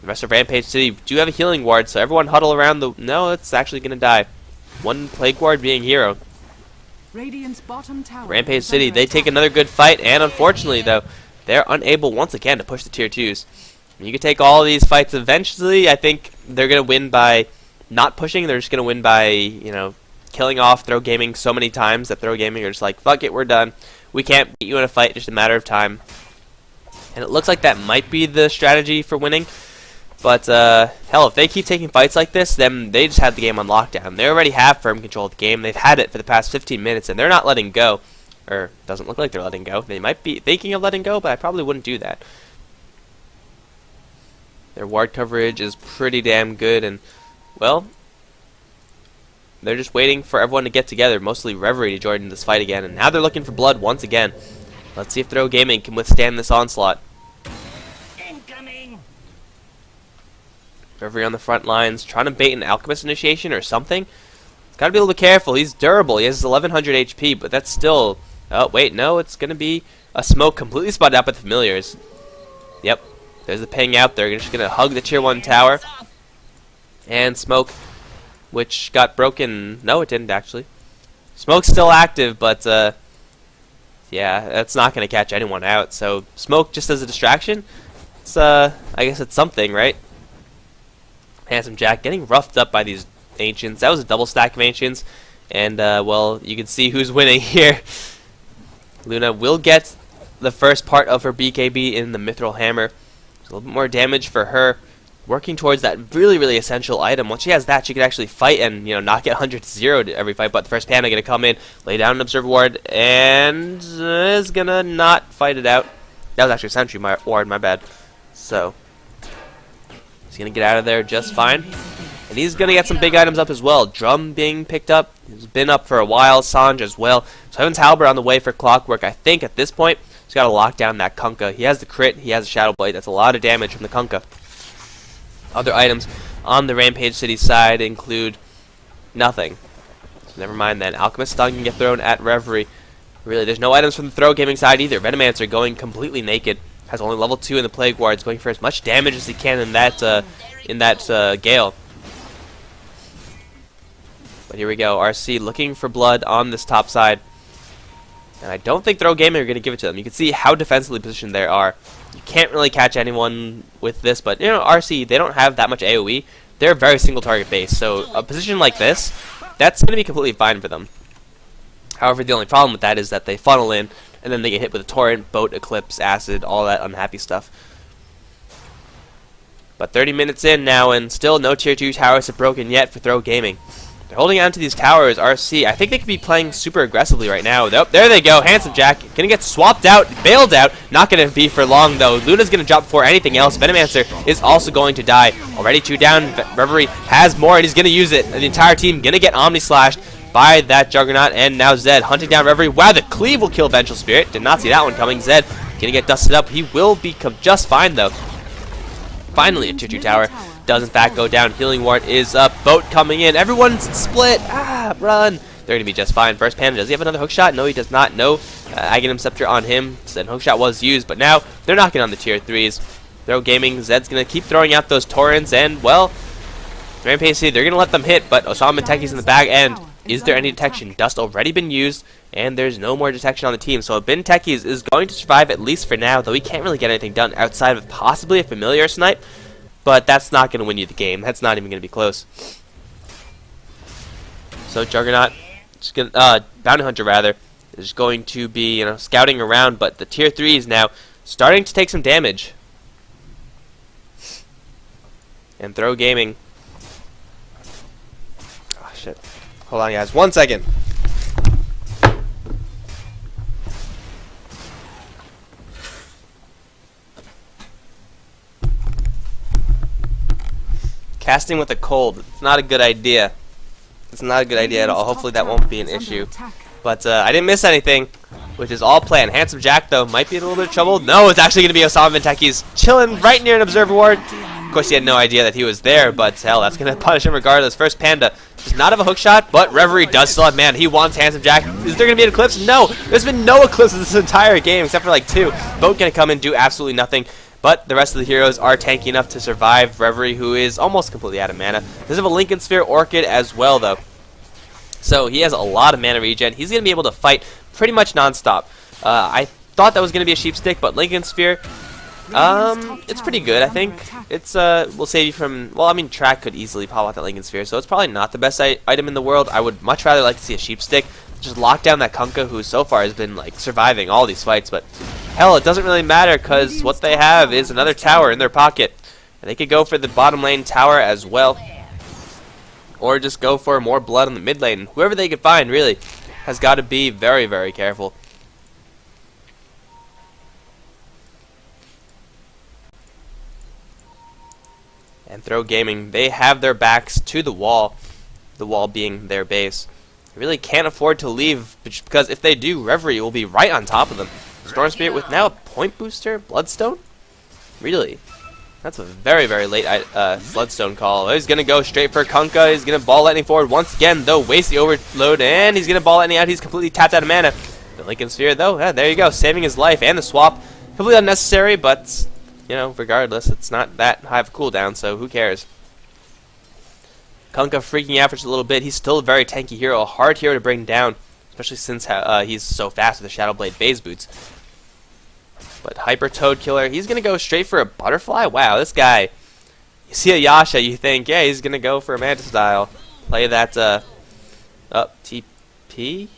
The rest of Rampage City do have a healing ward, so everyone huddle around the... No, it's actually gonna die. One Plague Ward being hero. Radiant's bottom tower Rampage City, they take another good fight, and unfortunately, though, they're unable once again to push the tier 2s. You can take all these fights eventually. I think they're going to win by not pushing. They're just going to win by, killing off Throw Gaming so many times that Throw Gaming are just like, fuck it, we're done. We can't beat you in a fight, just a matter of time. And it looks like that might be the strategy for winning. But, hell, if they keep taking fights like this, then they just have the game on lockdown. They already have firm control of the game. They've had it for the past 15 minutes, and they're not letting go. Or, doesn't look like they're letting go. They might be thinking of letting go, but I probably wouldn't do that. Their ward coverage is pretty damn good, and, well, they're just waiting for everyone to get together, mostly Reverie to join in this fight again, and now they're looking for blood once again. Let's see if Throw Gaming can withstand this onslaught. Reverie on the front lines, trying to bait an Alchemist initiation or something. Gotta be a little careful. He's durable. He has 1100 HP, but that's still... Oh, wait, no, it's gonna be a smoke completely spotted up with Familiars. Yep, there's the ping out there. They're just gonna hug the tier 1 tower. And smoke, which got broken. No, it didn't actually. Smoke's still active, but yeah, that's not gonna catch anyone out. So smoke just as a distraction. It's I guess it's something, right? Handsome Jack getting roughed up by these Ancients. That was a double stack of Ancients. And, well, you can see who's winning here. Luna will get the first part of her BKB in the Mithril Hammer. There's a little bit more damage for her. Working towards that really, really essential item. Once she has that, she can actually fight and, not get 100-0 to every fight. But the first Panda going to come in, lay down an Observer Ward, and is going to not fight it out. That was actually a Sentry Ward, my bad. So... he's going to get out of there just fine. And he's going to get some big items up as well. Drum being picked up. He's been up for a while. Sanj as well. So Heaven's Halberd on the way for Clockwork. I think at this point, he's got to lock down that Kunkka. He has the crit. He has a Shadow Blade. That's a lot of damage from the Kunkka. Other items on the Rampage City side include nothing. So never mind then. Alchemist Stun can get thrown at Reverie. Really, there's no items from the Throw Gaming side either. Venomancer going completely naked. Has only level 2 in the Plague Wards, going for as much damage as he can in that Gale. But here we go. RC looking for blood on this top side. And I don't think Throw Gaming are going to give it to them. You can see how defensively positioned they are. You can't really catch anyone with this, but, you know, RC, they don't have that much AoE. They're very single target based, so a position like this, that's going to be completely fine for them. However, the only problem with that is that they funnel in, and then they get hit with a torrent, boat, eclipse, acid, all that unhappy stuff. But 30 minutes in now, and still no tier 2 towers have broken yet for Throw Gaming. They're holding on to these towers. RC, I think they could be playing super aggressively right now. Nope, there they go. Handsome Jack gonna get swapped out, bailed out. Not gonna be for long though. Luna's gonna drop before anything else. Venomancer is also going to die. Already 2 down. Reverie has more and he's gonna use it. And the entire team gonna get Omni Slashed by that Juggernaut. And now Zed hunting down Reverie. Wow, the cleave will kill Vengeful Spirit. Did not see that one coming. Zed gonna get dusted up. He will become just fine though. Finally, a tier 2 tower does in fact go down. Healing Ward is up. Boat coming in. Everyone's split. Run. They're going to be just fine. First Panda, does he have another hookshot? No, he does not. No Aghanim Scepter on him. Then hookshot was used, but now they're knocking on the tier 3s. Throw Gaming, Zed's going to keep throwing out those torrents, and, well, Rampage, they're going to let them hit, but Osama and Techi's in the back end. Is there any detection? Dust already been used, and there's no more detection on the team. So Bin Techies is going to survive at least for now, though he can't really get anything done outside of possibly a familiar snipe. But that's not going to win you the game. That's not even going to be close. So Juggernaut, Bounty Hunter rather, is going to be, you know, scouting around. But the tier 3 is now starting to take some damage. And Throw Gaming. Oh shit! Hold on, guys. 1 second. Casting with a cold. It's not a good idea. It's not a good idea at all. Hopefully that won't be an issue. But I didn't miss anything, which is all planned. Handsome Jack, though, might be in a little bit of trouble. No, it's actually going to be Osama Benteki's chilling right near an Observer Ward. Of course, he had no idea that he was there, but hell, that's going to punish him regardless. First Panda does not have a hookshot, but Reverie does still have man. He wants Handsome Jack. Is there going to be an eclipse? No, there's been no eclipses this entire game, except for like 2. Boat going to come and do absolutely nothing. But the rest of the heroes are tanky enough to survive. Reverie, who is almost completely out of mana. Does have a Lincoln Sphere Orchid as well, though. So he has a lot of mana regen. He's going to be able to fight pretty much non-stop. I thought that was going to be a Sheep Stick, but Lincoln Sphere, it's pretty good, I think. It's, will save you from, well, I mean, Track could easily pop out that Lincoln Sphere, so it's probably not the best item in the world. I would much rather like to see a Sheep Stick. Just lock down that Kunkka, who so far has been, like, surviving all these fights, but hell, it doesn't really matter, because what they have is another tower in their pocket. And they could go for the bottom lane tower as well, or just go for more blood in the mid lane. Whoever they could find, really, has got to be very, very careful. And Throw Gaming, they have their backs to the wall being their base. They really can't afford to leave, because if they do, Reverie will be right on top of them. Storm Spirit with now a point booster? Bloodstone? Really? That's a very, very late Bloodstone call. He's going to go straight for Kunkka. He's going to ball lightning forward once again, though. Waste the overload, and he's going to ball lightning out. He's completely tapped out of mana. The Lincoln Sphere, though, there you go. Saving his life and the swap. Completely unnecessary, but, you know, regardless, it's not that high of a cooldown, so who cares? Kunkka freaking out for just a little bit. He's still a very tanky hero, a hard hero to bring down, especially since he's so fast with the Shadowblade Phase Boots. But Hyper Toad Killer, he's going to go straight for a Butterfly? Wow, this guy, you see a Yasha, you think, yeah, he's going to go for a Manta style. Play that, TP?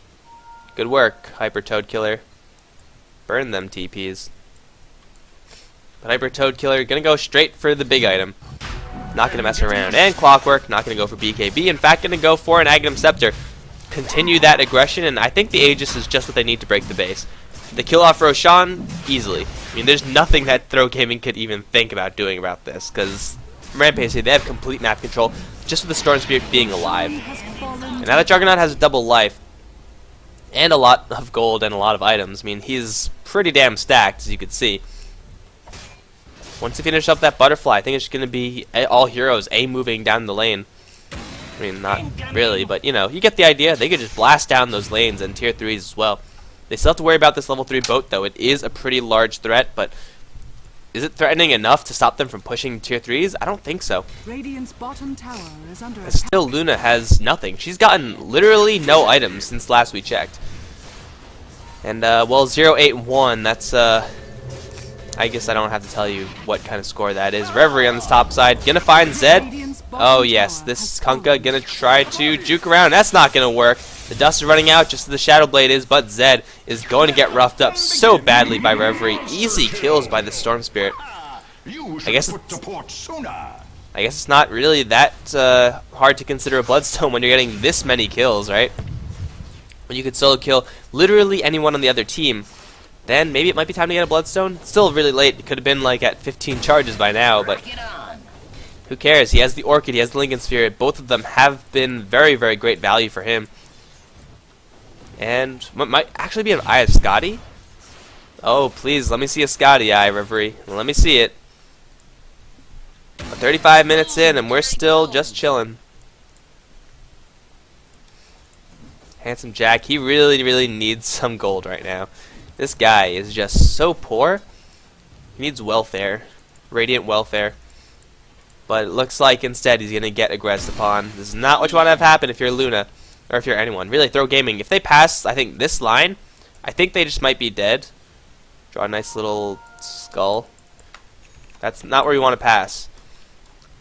Good work, Hyper Toad Killer. Burn them TPs. But Hyper Toad Killer, going to go straight for the big item. Not going to mess around. And Clockwork, not going to go for BKB. In fact, going to go for an Aghanim Scepter. Continue that aggression, and I think the Aegis is just what they need to break the base. The kill off Roshan, easily. I mean, there's nothing that Throw Gaming could even think about doing about this, because Rampage, they have complete map control, just with the Storm Spirit being alive. And now that Juggernaut has a double life, and a lot of gold and a lot of items, I mean, he's pretty damn stacked, as you can see. Once you finish up that Butterfly, I think it's going to be all heroes A-moving down the lane. I mean, not really, but, you know, you get the idea. They could just blast down those lanes and tier 3s as well. They still have to worry about this level 3 boat, though. It is a pretty large threat, but is it threatening enough to stop them from pushing tier 3s? I don't think so. Radiant's bottom tower is under And attack. still, Luna has nothing. She's gotten literally no items since last we checked. And, well, 0-8-1, that's, I guess I don't have to tell you what kind of score that is. Reverie on this top side. Gonna find Zed. Radiant's bottom Oh, yes, tower this has Kunkka fallen. gonna try to juke around. That's not gonna work. The dust is running out just as the Shadow Blade is, but Zed is going to get roughed up so badly by Reverie. Easy kills by the Storm Spirit. I guess it's not really that hard to consider a Bloodstone when you're getting this many kills, right? When you could solo kill literally anyone on the other team, then maybe it might be time to get a Bloodstone. It's still really late. It could have been like at 15 charges by now, but who cares? He has the Orchid, he has the Lincoln Sphere. Both of them have been very, very great value for him. And might actually be an Eye of Scotty. Oh, please, let me see a Scotty Eye, Reverie. Let me see it. 35 minutes in, and we're still just chilling. Handsome Jack, he really, really needs some gold right now. This guy is just so poor. He needs welfare. Radiant welfare. But it looks like instead he's going to get aggressed upon. This is not what you want to have happen if you're Luna. Or if you're anyone. Really, Throw Gaming. If they pass, I think, this line, I think they just might be dead. Draw a nice little skull. That's not where you want to pass.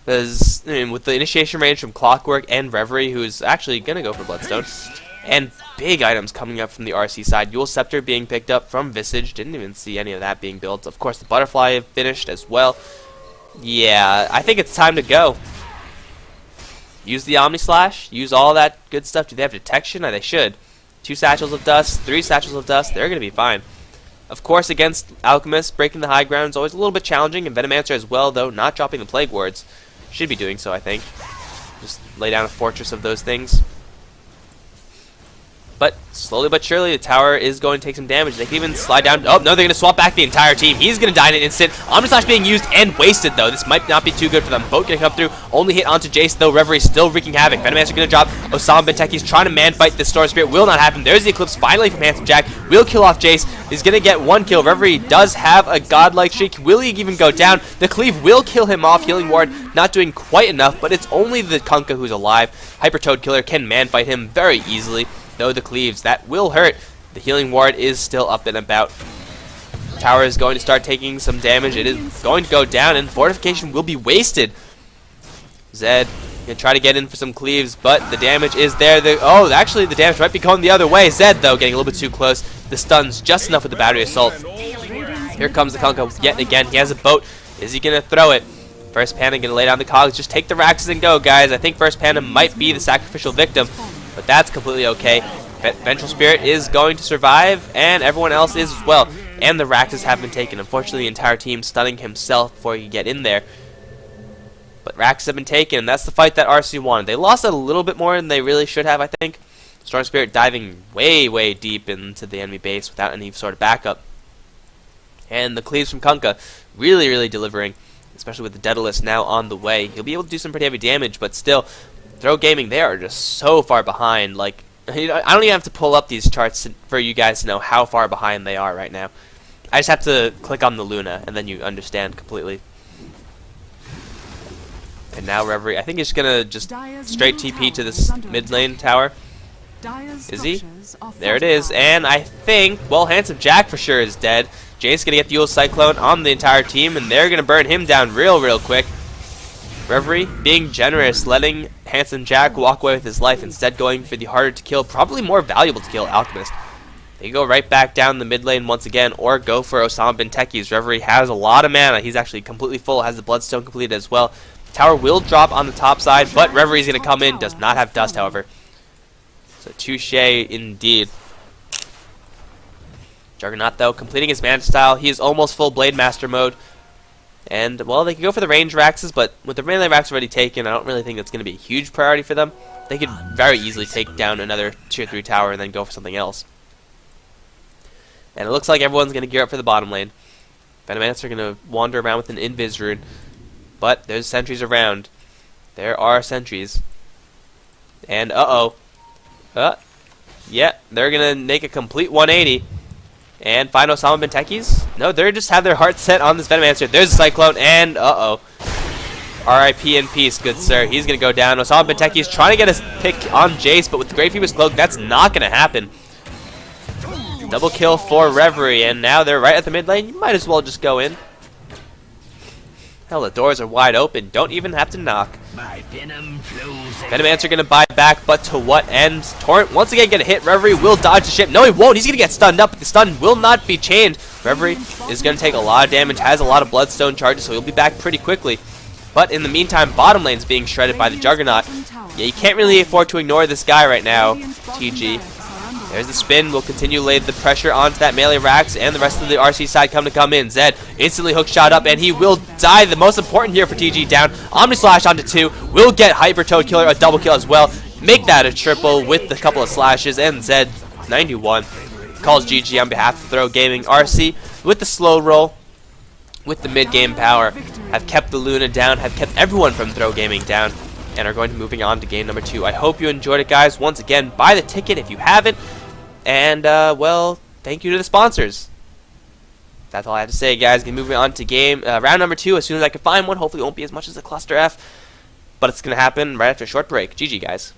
Because, I mean, with the initiation range from Clockwork and Reverie, who's actually going to go for Bloodstone, and big items coming up from the RC side. Dual Scepter being picked up from Visage. Didn't even see any of that being built. Of course, the Butterfly finished as well. Yeah, I think it's time to go. Use the Omni Slash. Use all that good stuff. Do they have detection? They should. 2 Satchels of Dust, 3 Satchels of Dust. They're going to be fine. Of course, against Alchemist, breaking the high ground is always a little bit challenging. And Venomancer as well, though, not dropping the Plague Wards. Should be doing so, I think. Just lay down a fortress of those things. But slowly but surely, the tower is going to take some damage. They can even slide down. Oh, no, they're going to swap back the entire team. He's going to die in an instant. Omnislash being used and wasted, though. This might not be too good for them. Boat going to come through. Only hit onto Jace, though. Reverie still wreaking havoc. Venomancer going to drop. Osama Benteki's trying to man-fight this Storm Spirit. Will not happen. There's the Eclipse finally from Handsome Jack. Will kill off Jace. He's going to get 1 kill. Reverie does have a godlike streak. Will he even go down? The Cleave will kill him off. Healing Ward not doing quite enough, but it's only the Kunkka who's alive. Hyper Toad Killer can man-fight him very easily. Though the Cleaves, that will hurt. The Healing Ward is still up and about. The tower is going to start taking some damage. It is going to go down, and Fortification will be wasted. Zed gonna try to get in for some Cleaves, but the damage is there. Oh, actually, the damage might be going the other way. Zed, though, getting a little bit too close. The stun's just enough with the Battery Assault. Here comes the Kunkka yet again. He has a boat. Is he gonna throw it? First Panda gonna lay down the cogs. Just take the Raxes and go, guys. I think First Panda might be the sacrificial victim, but that's completely okay. Vengeful Spirit is going to survive, and everyone else is as well. And the Raxes have been taken. Unfortunately, the entire team stunning himself before he could get in there. But Raxes have been taken, and that's the fight that RC wanted. They lost a little bit more than they really should have, I think. Storm Spirit diving way, way deep into the enemy base without any sort of backup. And the Cleaves from Kunkka really, really delivering, especially with the Daedalus now on the way. He'll be able to do some pretty heavy damage, but still, Throw Gaming, they are just so far behind. Like, I don't even have to pull up these charts for you guys to know how far behind they are right now. I just have to click on the Luna, and then you understand completely. And now Reverie, I think he's going to just straight TP to this mid lane tower. Is he? There it is. And I think, well, Handsome Jack for sure is dead. Jace going to get the Yule Cyclone on the entire team, and they're going to burn him down real quick. Reverie being generous, letting Handsome Jack walk away with his life, instead going for the harder to kill, probably more valuable to kill Alchemist. They go right back down the mid lane once again, or go for Osama Benteki's. Reverie has a lot of mana. He's actually completely full, has the Bloodstone completed as well. Tower will drop on the top side, but Reverie's going to come in. Does not have dust, however. So touche indeed. Juggernaut, though, completing his Manta style. He is almost full Blade Master mode. And, well, they could go for the range Raxes, but with the melee Rax already taken, I don't really think that's going to be a huge priority for them. They could very easily take down another tier 3 tower and then go for something else. And it looks like everyone's going to gear up for the bottom lane. Venomancer are going to wander around with an Invis rune. But there's sentries around. There are sentries. And, yeah, they're going to make a complete 180. And find Osama Benteki's. No, they just have their heart set on this Venomancer. There's a Cyclone, and uh-oh. R.I.P. in peace, good sir. He's going to go down. Osama Benteke is trying to get his pick on Jace, but with the Great Phoebus Cloak, that's not going to happen. Double kill for Reverie, and now they're right at the mid lane. You might as well just go in. Hell, the doors are wide open. Don't even have to knock. Venomancer going to buy back, but to what end? Torrent once again going to hit. Reverie will dodge the ship. No, he won't. He's going to get stunned up, but the stun will not be chained. Reverie is going to take a lot of damage, has a lot of Bloodstone charges, so he'll be back pretty quickly. But in the meantime, bottom lane's being shredded by the Juggernaut. Yeah, you can't really afford to ignore this guy right now, TG. There's the spin. We'll continue to lay the pressure onto that melee Rax, and the rest of the RC side come in. Zed instantly hook shot up, and he will die. The most important here for TG down. Omni Slash onto 2. Will get Hyper Toad Killer a double kill as well. Make that a triple with a couple of slashes, and Zed 91 calls GG on behalf of Throw Gaming. RC with the slow roll, with the mid-game power, have kept the Luna down, have kept everyone from Throw Gaming down, and are going to moving on to game number 2. I hope you enjoyed it, guys. Once again, buy the ticket if you haven't. And, well, thank you to the sponsors. That's all I have to say, guys. Moving on to round number 2 as soon as I can find one. Hopefully it won't be as much as a Cluster F, but it's going to happen right after a short break. GG, guys.